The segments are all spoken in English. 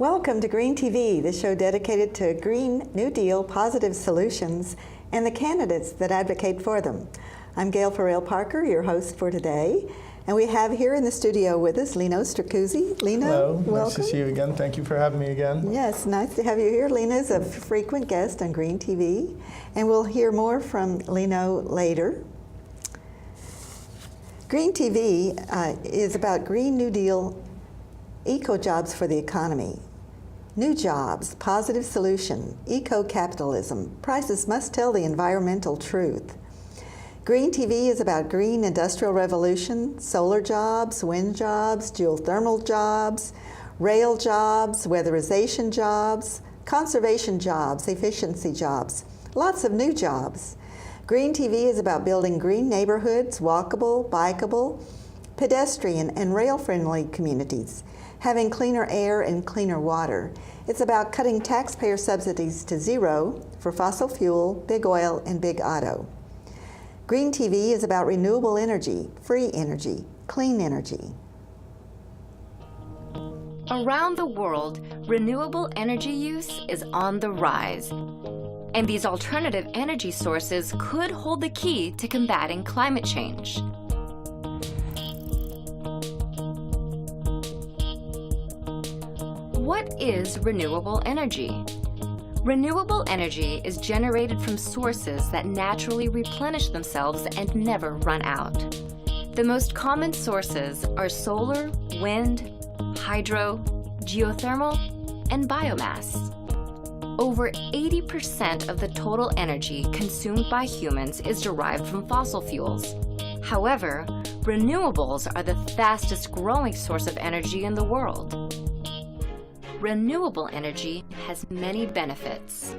Welcome to Green TV, the show dedicated to Green New Deal positive solutions and the candidates that advocate for them. I'm Gail Farrell-Parker, your host for today, and we have here in the studio with us Lino Stracuzzi. Lino, hello, welcome. Nice to see you again. Thank you for having me again. Yes, nice to have you here. Lino's a frequent guest on Green TV, and we'll hear more from Lino later. Green TV is about Green New Deal eco-jobs for the economy. New jobs, positive solution, eco-capitalism. Prices must tell the environmental truth. Green TV is about green industrial revolution, solar jobs, wind jobs, geothermal jobs, rail jobs, weatherization jobs, conservation jobs, efficiency jobs, lots of new jobs. Green TV is about building green neighborhoods, walkable, bikeable, pedestrian, and rail-friendly communities, having cleaner air and cleaner water. It's about cutting taxpayer subsidies to zero for fossil fuel, big oil, and big auto. Green TV is about renewable energy, free energy, clean energy. Around the world, renewable energy use is on the rise. And these alternative energy sources could hold the key to combating climate change. What is renewable energy? Renewable energy is generated from sources that naturally replenish themselves and never run out. The most common sources are solar, wind, hydro, geothermal, and biomass. Over 80% of the total energy consumed by humans is derived from fossil fuels. However, renewables are the fastest growing source of energy in the world. Renewable energy has many benefits.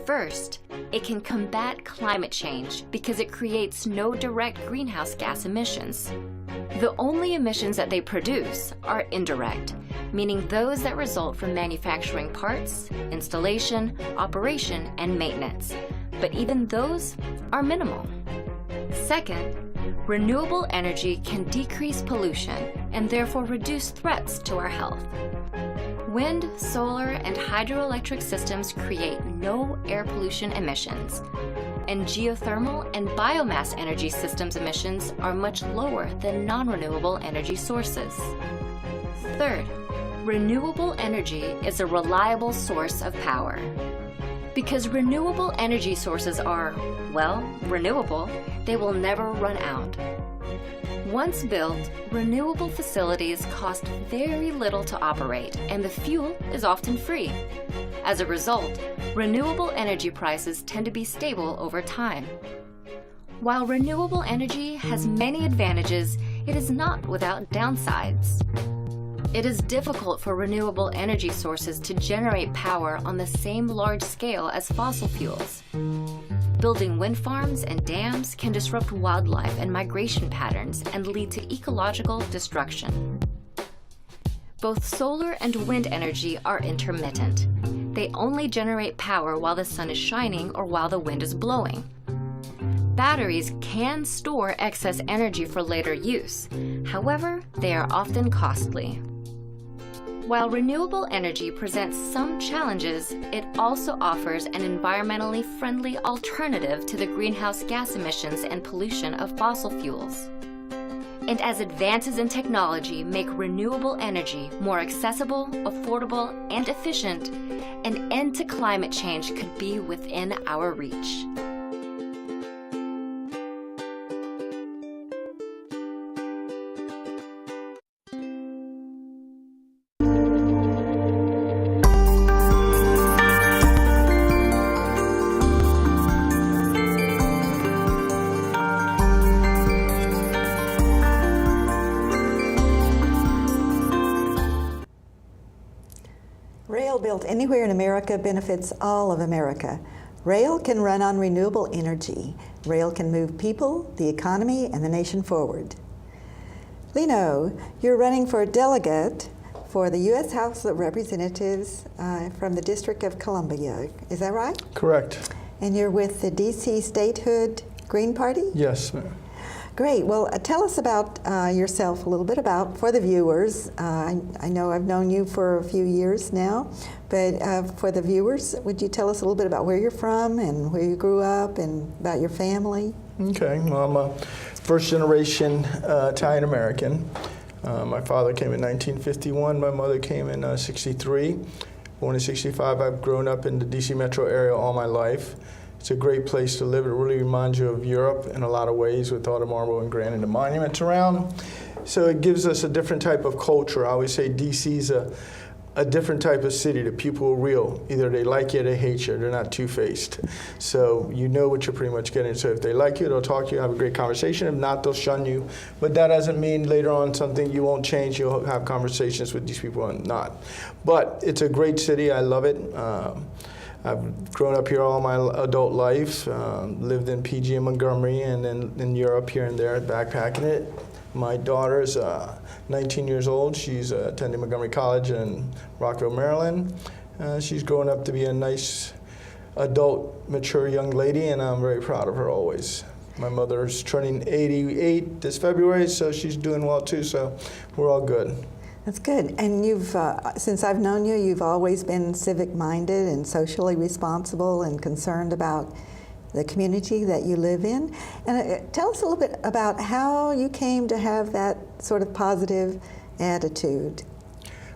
First, it can combat climate change because it creates no direct greenhouse gas emissions. The only emissions that they produce are indirect, meaning those that result from manufacturing parts, installation, operation, and maintenance. But even those are minimal. Second, renewable energy can decrease pollution and therefore reduce threats to our health. Wind, solar, and hydroelectric systems create no air pollution emissions, and geothermal and biomass energy systems emissions are much lower than non-renewable energy sources. Third, renewable energy is a reliable source of power. Because renewable energy sources are, well, renewable, they will never run out. Once built, renewable facilities cost very little to operate, and the fuel is often free. As a result, renewable energy prices tend to be stable over time. While renewable energy has many advantages, it is not without downsides. It is difficult for renewable energy sources to generate power on the same large scale as fossil fuels. Building wind farms and dams can disrupt wildlife and migration patterns and lead to ecological destruction. Both solar and wind energy are intermittent. They only generate power while the sun is shining or while the wind is blowing. Batteries can store excess energy for later use. However, they are often costly. While renewable energy presents some challenges, it also offers an environmentally friendly alternative to the greenhouse gas emissions and pollution of fossil fuels. And as advances in technology make renewable energy more accessible, affordable, and efficient, an end to climate change could be within our reach. Rail built anywhere in America benefits all of America. Rail can run on renewable energy. Rail can move people, the economy, and the nation forward. Lino, you're running for delegate for the U.S. House of Representatives from the District of Columbia. Is that right? Correct. And you're with the DC Statehood Green Party? Yes, ma'am. Great. Well, tell us about yourself a little bit for the viewers. I know I've known you for a few years now, but for the viewers, would you tell us a little bit about where you're from and where you grew up and about your family? Okay, well, I'm a first-generation Italian-American. My father came in 1951. My mother came in 63. Born in 65. I've grown up in the DC metro area all my life. It's a great place to live. It really reminds you of Europe in a lot of ways with all the marble and granite and the monuments around. So it gives us a different type of culture. I always say DC's a different type of city. The people are real. Either they like you or they hate you. They're not two-faced. So you know what you're pretty much getting. So if they like you, they'll talk to you, have a great conversation. If not, they'll shun you. But that doesn't mean later on something you won't change. You'll have conversations with these people and not. But it's a great city. I love it. I've grown up here all my adult life, lived in PG and Montgomery, and then in Europe here and there, backpacking it. My daughter's 19 years old. She's attending Montgomery College in Rockville, Maryland. She's growing up to be a nice, adult, mature young lady, and I'm very proud of her always. My mother's turning 88 this February, so she's doing well too, so we're all good. That's good. And you've, since I've known you, you've always been civic-minded and socially responsible and concerned about the community that you live in. And tell us a little bit about how you came to have that sort of positive attitude.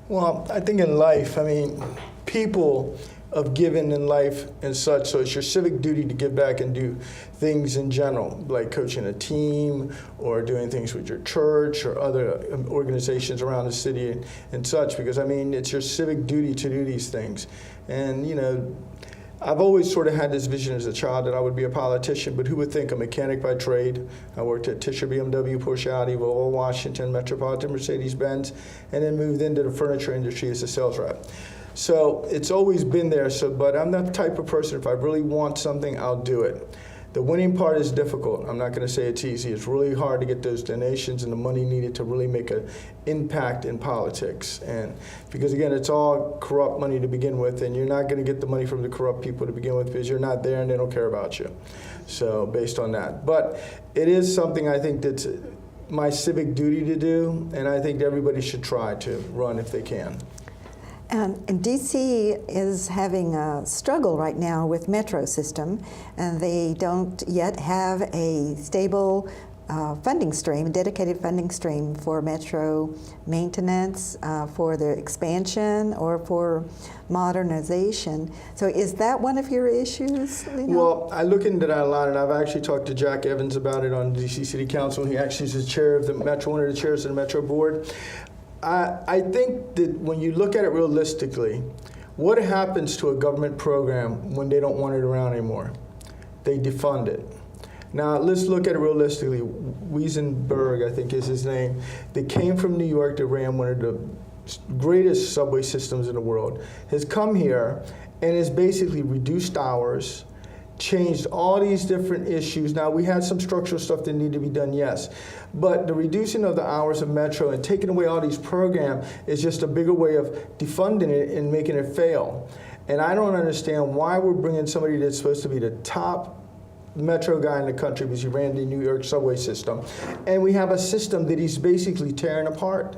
Well, I think in life, I mean, people have given in life and such, so it's your civic duty to give back and do things in general, like coaching a team or doing things with your church or other organizations around the city and such, because I mean, it's your civic duty to do these things. And you know, I've always sort of had this vision as a child that I would be a politician, but who would think a mechanic by trade? I worked at Tischer, BMW, Porsche, Audi, Volvo, Washington, Metropolitan, Mercedes-Benz, and then moved into the furniture industry as a sales rep. So it's always been there, but I'm that type of person, if I really want something, I'll do it. The winning part is difficult. I'm not going to say it's easy. It's really hard to get those donations and the money needed to really make an impact in politics. And because again, it's all corrupt money to begin with, and you're not going to get the money from the corrupt people to begin with because you're not there and they don't care about you. So based on that. But it is something I think that's my civic duty to do, and I think everybody should try to run if they can. And DC is having a struggle right now with metro system, and they don't yet have a stable funding stream, a dedicated funding stream for metro maintenance, for the expansion or for modernization. So is that one of your issues, Lino? Well, I look into that a lot, and I've actually talked to Jack Evans about it on DC City Council. He actually is the chair of the Metro, one of the chairs of the Metro Board. I think that when you look at it realistically, what happens to a government program when they don't want it around anymore? They defund it. Now, let's look at it realistically. Wiesenberg, I think is his name, that came from New York that ran one of the greatest subway systems in the world, has come here and has basically reduced hours, changed all these different issues. Now, we had some structural stuff that needed to be done, yes. But the reducing of the hours of Metro and taking away all these programs is just a bigger way of defunding it and making it fail. And I don't understand why we're bringing somebody that's supposed to be the top Metro guy in the country because he ran the New York subway system, and we have a system that he's basically tearing apart.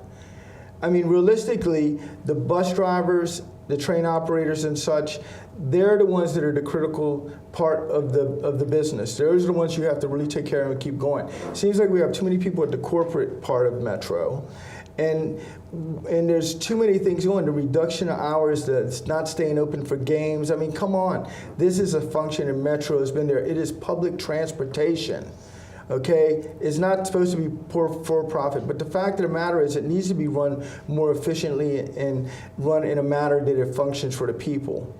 I mean, realistically, the bus drivers, the train operators and such, they're the ones that are the critical part of the business. Those are the ones you have to really take care of and keep going. Seems like we have too many people at the corporate part of Metro, and there's too many things going. The reduction of hours, that's not staying open for games. I mean, come on. This is a function in Metro. It's been there. It is public transportation. Okay, it's not supposed to be for profit, but the fact of the matter is it needs to be run more efficiently and run in a manner that it functions for the people.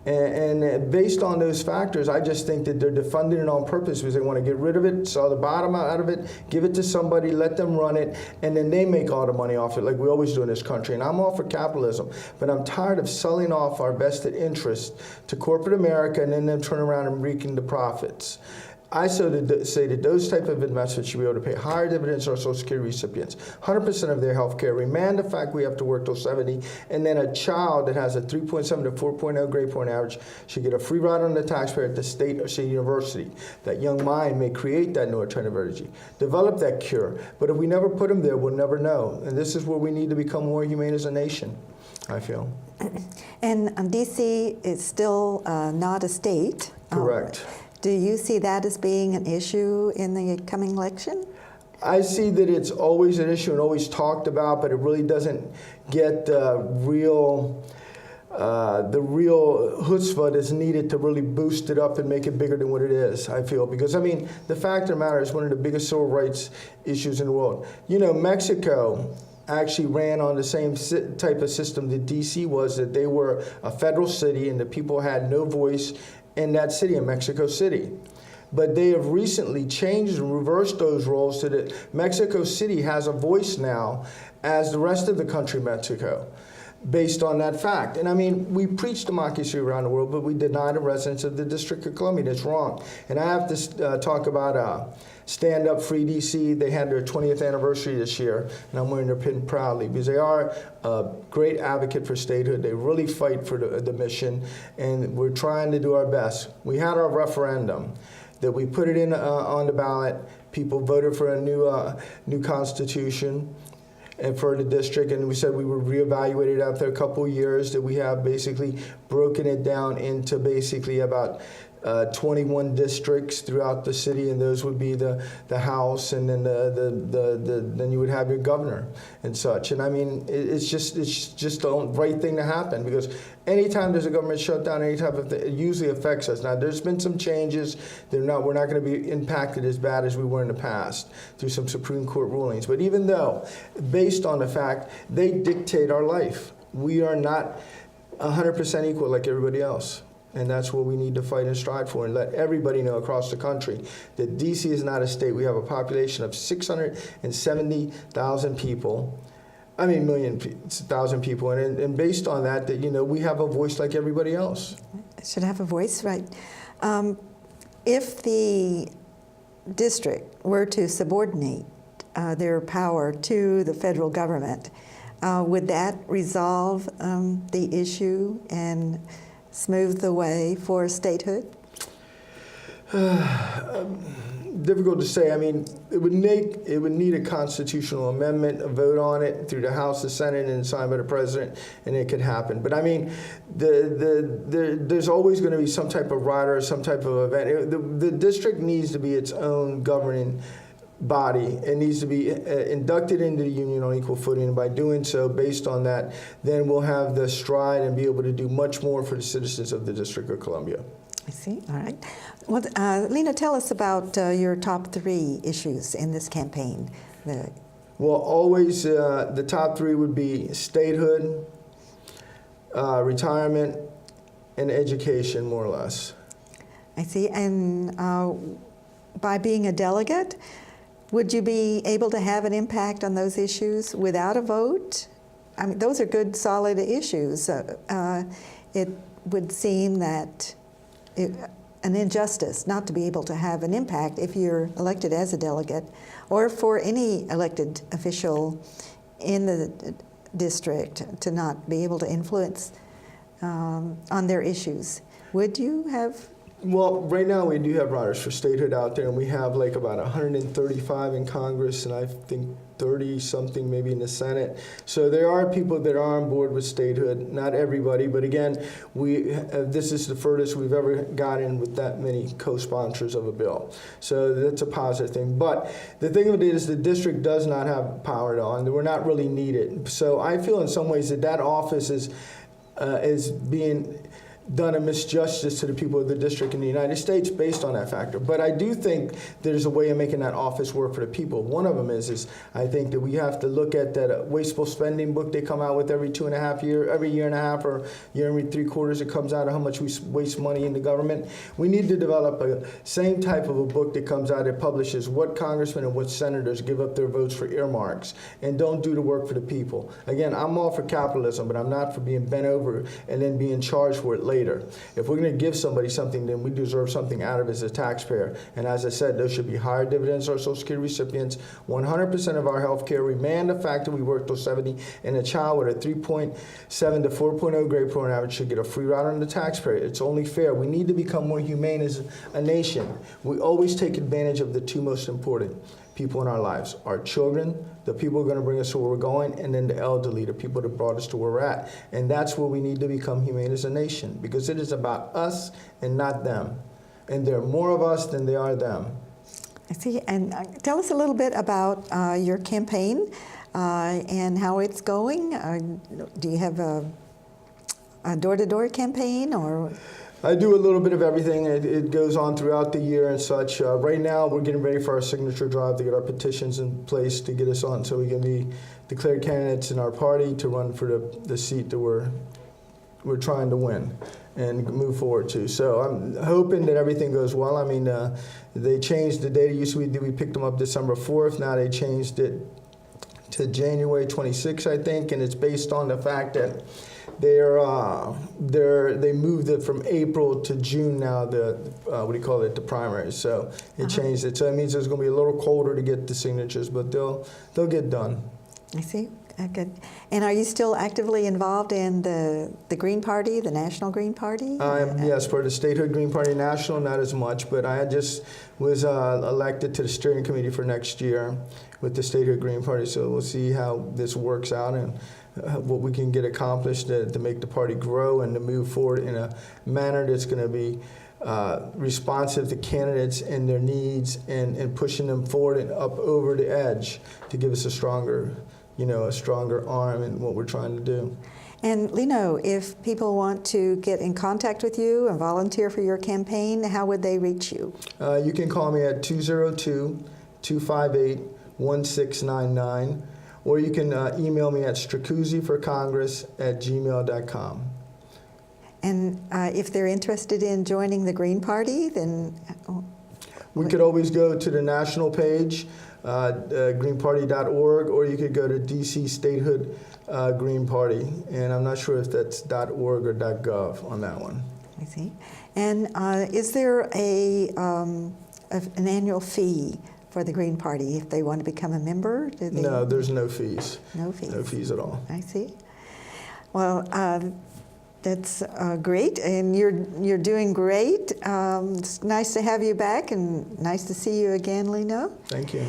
And based on those factors, I just think that they're defunding it on purpose because they want to get rid of it, saw the bottom out of it, give it to somebody, let them run it, and then they make all the money off it like we always do in this country. And I'm all for capitalism, but I'm tired of selling off our vested interests to corporate America and then them turn around and reaping the profits. I say that those type of investments should be able to pay higher dividends to our Social Security recipients, 100% of their health care, remand the fact we have to work till 70, and then a child that has a 3.7 to 4.0 grade point average should get a free ride on the taxpayer at the state or city university. That young mind may create that new alternative energy, develop that cure, but if we never put them there, we'll never know. And this is where we need to become more humane as a nation, I feel. And DC is still not a state. Correct. Do you see that as being an issue in the coming election? I see that it's always an issue and always talked about, but it really doesn't get the real chutzpah that's needed to really boost it up and make it bigger than what it is, I feel. Because, I mean, the fact of the matter is one of the biggest civil rights issues in the world. You know, Mexico actually ran on the same type of system that DC was, that they were a federal city and the people had no voice in that city, in Mexico City. But they have recently changed and reversed those roles so that Mexico City has a voice now as the rest of the country, Mexico, based on that fact. And I mean, we preach democracy around the world, but we deny the residents of the District of Columbia. That's wrong. And I have to talk about Stand Up Free DC. They had their 20th anniversary this year, and I'm wearing their pin proudly because they are a great advocate for statehood. They really fight for the mission, and we're trying to do our best. We had our referendum that we put it in on the ballot. People voted for a new constitution and for the district, and we said we would reevaluate it after a couple of years, that we have basically broken it down into basically about 21 districts throughout the city, and those would be the House, and then then you would have your governor and such. And I mean, it's just the right thing to happen, because anytime there's a government shutdown, any type of thing, it usually affects us. Now, there's been some changes. We're not going to be impacted as bad as we were in the past through some Supreme Court rulings. But even though, based on the fact they dictate our life, we are not 100% equal like everybody else. And that's what we need to fight and strive for, and let everybody know across the country that DC is not a state. We have a population of 670,000 people. I mean, thousand people, and based on that, you know, we have a voice like everybody else. Should have a voice, right? If the district were to subordinate their power to the federal government, would that resolve the issue and smooth the way for statehood? Difficult to say. I mean, it would need a constitutional amendment, a vote on it through the House, the Senate, and signed by the President, and it could happen. But I mean, there's always going to be some type of rider or some type of event. The district needs to be its own governing body. It needs to be inducted into the union on equal footing, and by doing so, based on that, then we'll have the stride and be able to do much more for the citizens of the District of Columbia. I see. All right. Well, Lino, tell us about your top 3 issues in this campaign. Well, always the top 3 would be statehood, retirement, and education, more or less. I see. And by being a delegate, would you be able to have an impact on those issues without a vote? I mean, those are good, solid issues. It would seem that an injustice not to be able to have an impact if you're elected as a delegate, or for any elected official in the district to not be able to influence on their issues. Would you have? Well, right now we do have riders for statehood out there, and we have like about 135 in Congress, and I think 30-something maybe in the Senate. So there are people that are on board with statehood, not everybody, but again, this is the furthest we've ever gotten with that many co-sponsors of a bill. So that's a positive thing. But the thing of it is the district does not have power on. We're not really needed. So I feel in some ways that office is being done a misjustice to the people of the district in the United States based on that factor. But I do think there's a way of making that office work for the people. One of them is I think that we have to look at that wasteful spending book they come out with every year and a half, or year and every 3 quarters. It comes out of how much we waste money in the government. We need to develop a same type of a book that comes out that publishes what congressmen and what senators give up their votes for earmarks and don't do the work for the people. Again, I'm all for capitalism, but I'm not for being bent over and then being charged for it later. If we're going to give somebody something, then we deserve something out of it as a taxpayer. And as I said, those should be higher dividends to our Social Security recipients. 100% of our health care, we man the fact that we work till 70, and a child with a 3.7 to 4.0 grade point average should get a free ride on the taxpayer. It's only fair. We need to become more humane as a nation. We always take advantage of the two most important people in our lives: our children, the people who are going to bring us to where we're going, and then the elderly, the people that brought us to where we're at. And that's where we need to become humane as a nation, because it is about us and not them. And there are more of us than there are them. I see. And tell us a little bit about your campaign and how it's going. Do you have a door-to-door campaign, or? I do a little bit of everything. It goes on throughout the year and such. Right now, we're getting ready for our signature drive to get our petitions in place to get us on so we can be declared candidates in our party to run for the seat that we're trying to win and move forward to. So I'm hoping that everything goes well. I mean, they changed the date. We picked them up December 4th. Now they changed it to January 26th, I think, and it's based on the fact that they moved it from April to June now, the primaries. So it changed it. So it means it's going to be a little colder to get the signatures, but they'll get done. I see. Good. And are you still actively involved in the Green Party, the National Green Party? Yes, for the Statehood Green Party National, not as much, but I just was elected to the steering committee for next year with the Statehood Green Party, so we'll see how this works out and what we can get accomplished to make the party grow and to move forward in a manner that's going to be responsive to candidates and their needs, and pushing them forward and up over the edge to give us a stronger arm in what we're trying to do. And Lino, if people want to get in contact with you and volunteer for your campaign, how would they reach you? You can call me at 202-258-1699, or you can email me at stracuzziforcongress@gmail.com. And if they're interested in joining the Green Party, then? We could always go to the national page, greenparty.org, or you could go to DC Statehood Green Party, and I'm not sure if that's .org or .gov on that one. I see. And is there an annual fee for the Green Party if they want to become a member? No, there's no fees. No fees. No fees at all. I see. Well, that's great, and you're doing great. It's nice to have you back, and nice to see you again, Lino. Thank you.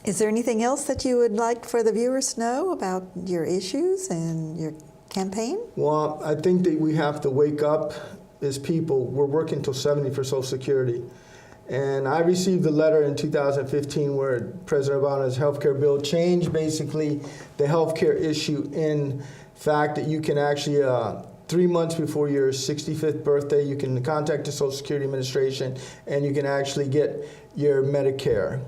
Is there anything else that you would like for the viewers to know about your issues and your campaign? Well, I think that we have to wake up as people. We're working till 70 for Social Security. And I received a letter in 2015 where President Obama's health care bill changed basically the health care issue in fact that you can actually 3 months before your 65th birthday, you can contact the Social Security Administration and you can actually get your Medicare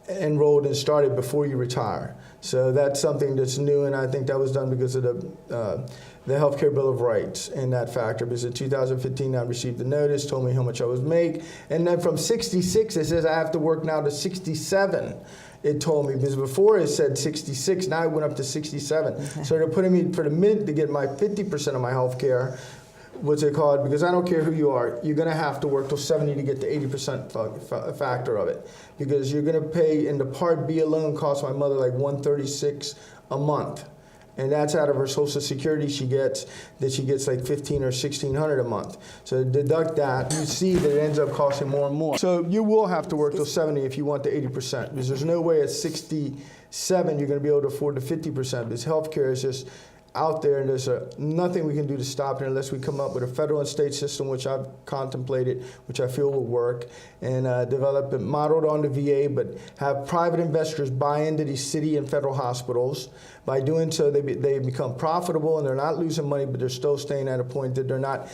enrolled and started before you retire. So that's something that's new, and I think that was done because of the Health Care Bill of Rights and that factor. Because in 2015, I received the notice, told me how much I was make, and then from 66, it says I have to work now to 67. It told me, because before it said 66, now it went up to 67. Okay. So they're putting me for the mid to get my 50% of my health care, what's it called? Because I don't care who you are, you're going to have to work till 70 to get the 80% factor of it. Because you're going to pay, in the Part B alone, cost my mother like $136 a month. And that's out of her Social Security she gets like $1,500 or $1,600 a month. So deduct that, you see that it ends up costing more and more. So you will have to work till 70 if you want the 80%, because there's no way at 67 you're going to be able to afford the 50%. Because healthcare is just out there, and there's nothing we can do to stop it unless we come up with a federal and state system, which I've contemplated, which I feel will work, and develop it modeled on the VA, but have private investors buy into these city and federal hospitals. By doing so, they become profitable, and they're not losing money, but they're still staying at a point that they're not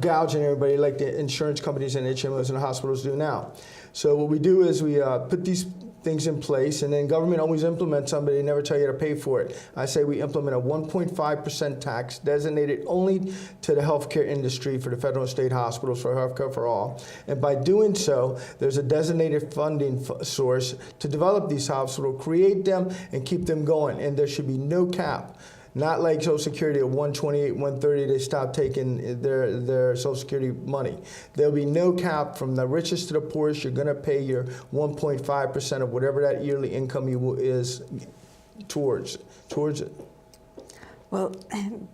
gouging everybody like the insurance companies and HMOs and the hospitals do now. So what we do is we put these things in place, and then government always implements something, they never tell you to pay for it. I say we implement a 1.5% tax designated only to the healthcare industry for the federal and state hospitals for healthcare for all. And by doing so, there's a designated funding source to develop these hospitals, create them, and keep them going. And there should be no cap. Not like Social Security at 128, 130, they stop taking their Social Security money. There'll be no cap from the richest to the poorest. You're going to pay your 1.5% of whatever that yearly income is towards it. Well,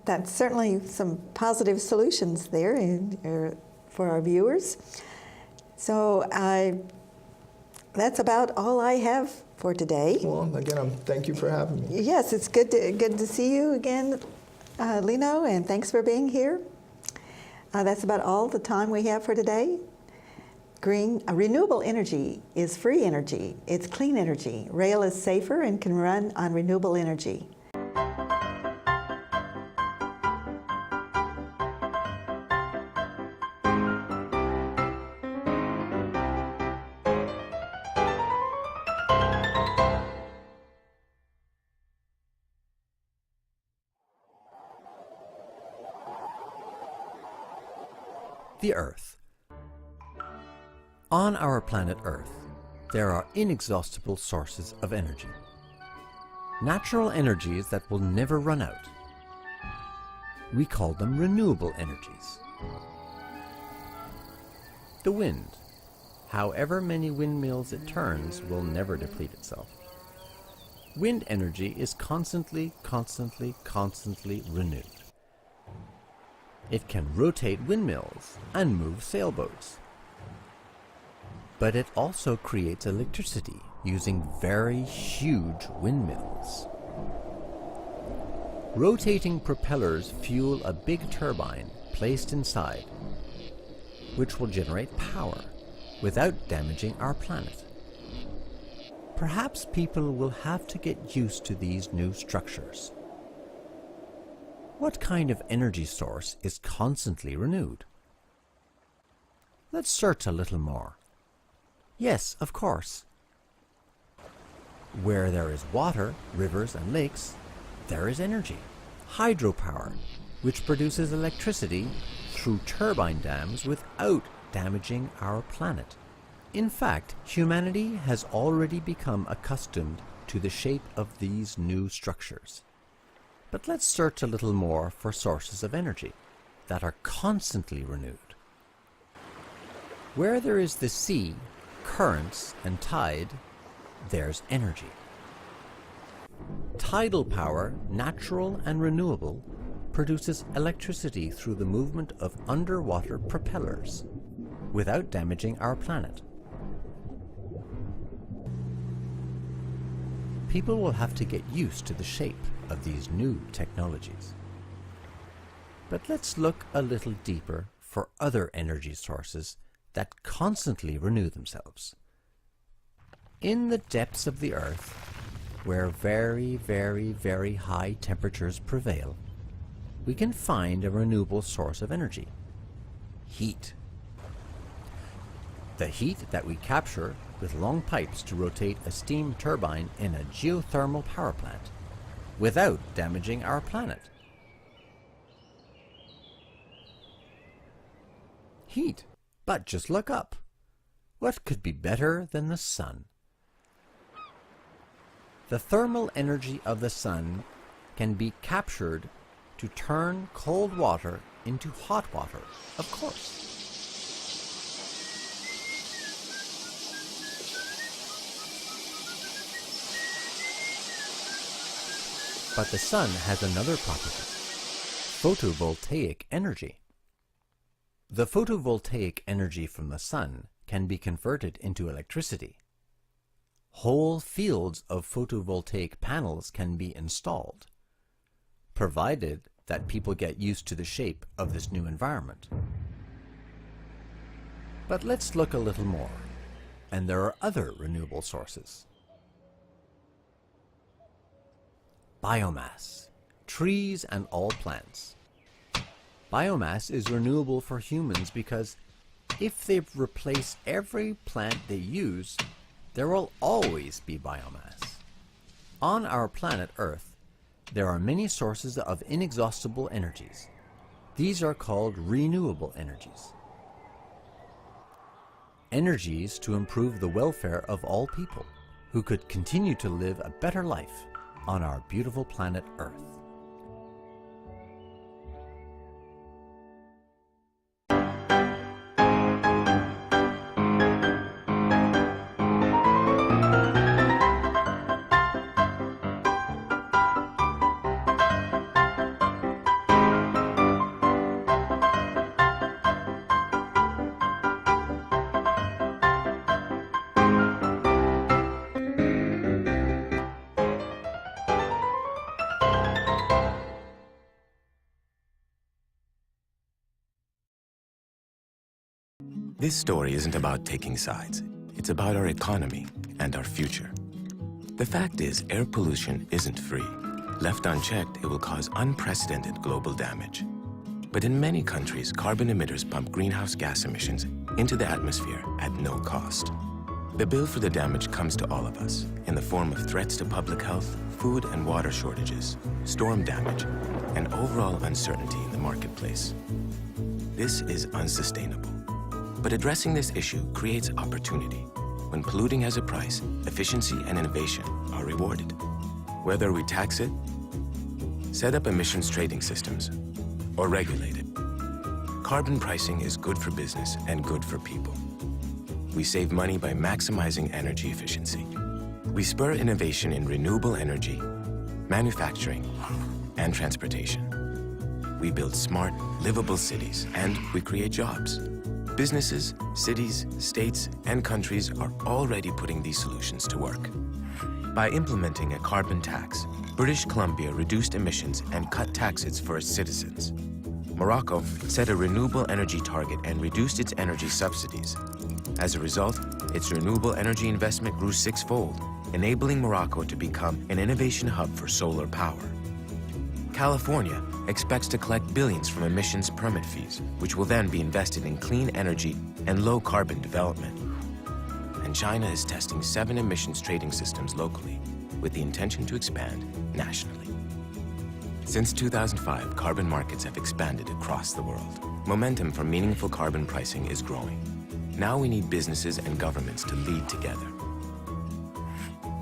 that's certainly some positive solutions there for our viewers. So that's about all I have for today. Well, again, thank you for having me. Yes, it's good to see you again, Lino, and thanks for being here. That's about all the time we have for today. Renewable energy is free energy. It's clean energy. Rail is safer and can run on renewable energy. The Earth. On our planet Earth, there are inexhaustible sources of energy. Natural energies that will never run out. We call them renewable energies. The wind, however many windmills it turns, will never deplete itself. Wind energy is constantly renewed. It can rotate windmills and move sailboats. But it also creates electricity using very huge windmills. Rotating propellers fuel a big turbine placed inside, which will generate power without damaging our planet. Perhaps people will have to get used to these new structures. What kind of energy source is constantly renewed? Let's search a little more. Yes, of course. Where there is water, rivers and lakes, there is energy. Hydropower, which produces electricity through turbine dams without damaging our planet. In fact, humanity has already become accustomed to the shape of these new structures. But let's search a little more for sources of energy that are constantly renewed. Where there is the sea, currents, and tide, there's energy. Tidal power, natural and renewable, produces electricity through the movement of underwater propellers without damaging our planet. People will have to get used to the shape of these new technologies. But let's look a little deeper for other energy sources that constantly renew themselves. In the depths of the Earth, where very high temperatures prevail, we can find a renewable source of energy: heat. The heat that we capture with long pipes to rotate a steam turbine in a geothermal power plant without damaging our planet. Heat. But just look up. What could be better than the sun? The thermal energy of the sun can be captured to turn cold water into hot water, of course. But the sun has another property: photovoltaic energy. The photovoltaic energy from the sun can be converted into electricity. Whole fields of photovoltaic panels can be installed, provided that people get used to the shape of this new environment. But let's look a little more, and there are other renewable sources. Biomass, trees and all plants. Biomass is renewable for humans because if they replace every plant they use, there will always be biomass. On our planet Earth, there are many sources of inexhaustible energies. These are called renewable energies. Energies to improve the welfare of all people who could continue to live a better life on our beautiful planet Earth. This story isn't about taking sides. It's about our economy and our future. The fact is, air pollution isn't free. Left unchecked, it will cause unprecedented global damage. But in many countries, carbon emitters pump greenhouse gas emissions into the atmosphere at no cost. The bill for the damage comes to all of us in the form of threats to public health, food and water shortages, storm damage, and overall uncertainty in the marketplace. This is unsustainable. But addressing this issue creates opportunity. When polluting has a price, efficiency and innovation are rewarded. Whether we tax it, set up emissions trading systems, or regulate it, carbon pricing is good for business and good for people. We save money by maximizing energy efficiency. We spur innovation in renewable energy, manufacturing, and transportation. We build smart, livable cities, and we create jobs. Businesses, cities, states, and countries are already putting these solutions to work. By implementing a carbon tax, British Columbia reduced emissions and cut taxes for its citizens. Morocco set a renewable energy target and reduced its energy subsidies. As a result, its renewable energy investment grew sixfold, enabling Morocco to become an innovation hub for solar power. California expects to collect billions from emissions permit fees, which will then be invested in clean energy and low-carbon development. And China is testing 7 emissions trading systems locally, with the intention to expand nationally. Since 2005, carbon markets have expanded across the world. Momentum for meaningful carbon pricing is growing. Now we need businesses and governments to lead together.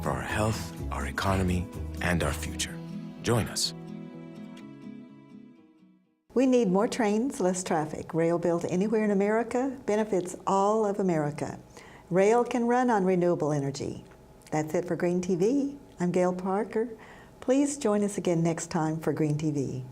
For our health, our economy, and our future. Join us. We need more trains, less traffic. Rail built anywhere in America benefits all of America. Rail can run on renewable energy. That's it for Green TV. I'm Gail Parker. Please join us again next time for Green TV.